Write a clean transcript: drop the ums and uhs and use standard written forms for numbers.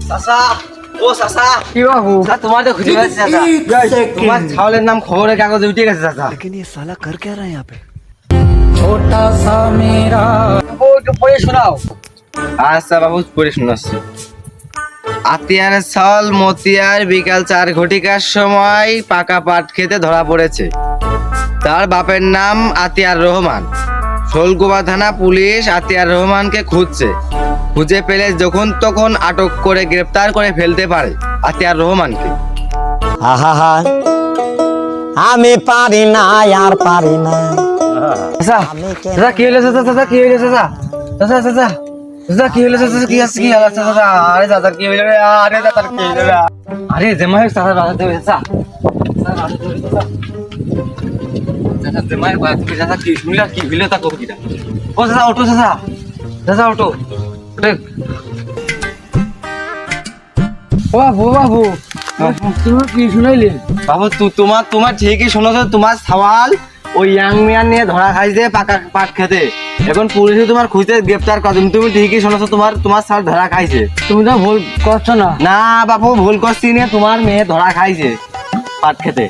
চাচা ও চাচা কি বাবু? তোমার তো খুঁজে পাচ্ছি চাচা। তোমার ছাগলের নাম খবরের কাগজে উঠে গেছে চাচা। ও একটু পড়ে শোনাও। আচ্ছা বাবু পড়ে শোনাচ্ছি। আতিয়ার ছল মতিয়ার বিকাল 4 ঘটিকার সময় পাকা পাট খেতে ধরা পড়েছে। তার বাপের নাম আতিয়ার রহমান। শোলকুপা থানা পুলিশ আতিয়ার রহমানকে খুঁজছে। খুঁজে পেলে যখন তখন আটক করে গ্রেফতার করে ফেলতে পারে আতিয়ার রহমানকে। আহা আমি পারি না আর পারি না। চাচা চাচা কি হলো চাচা? চাচা কি হলো চাচা? চাচা চাচা চাচা কি হলো চাচা? কি আছে কি হলো চাচা? আরে চাচা কি হলো রে? আরে চাচা কি হলো রে? আরে জামাই চাচা বাজাতে হবে চাচা। চাচা জামাই বাজাতে হবে চাচা। কি শুনলা কি হলো তা কবি না? ও চাচা ওঠো চাচা। চাচা ওঠো। ওঠে। ও বাবু তুমি কি শুনাইলে? বাবু তোমার ঠিকই শোনাছো। তোমার সওয়াল ওই ইয়াং মিয়ান নিয়ে ধরা খাইছে পাকা পাট খেতে। এখন পুলিশে তোমার খুঁজতে গ্রেফতার করে। তুমি ঠিকই শোনাছো। তোমার স্যার ধরা খাইছে। তুমি তো ভুল করছো না। না বাপু ভুল করছি না। তোমার মেয়ে ধরা খাইছে পাট খেতে।